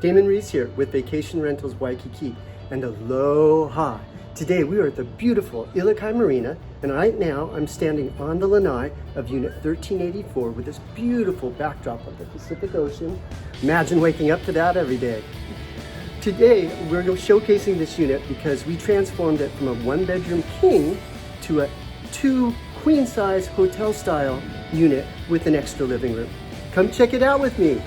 Damon Reese here with Vacation Rentals Waikiki, and aloha! Today we are at the beautiful Ilikai Marina, and right now I'm standing on the lanai of Unit 1384 with this beautiful backdrop of the Pacific Ocean. Imagine waking up to that every day. Today we're showcasing this unit because we transformed it from a one-bedroom king to a two queen-size hotel-style unit with an extra living room. Come check it out with me.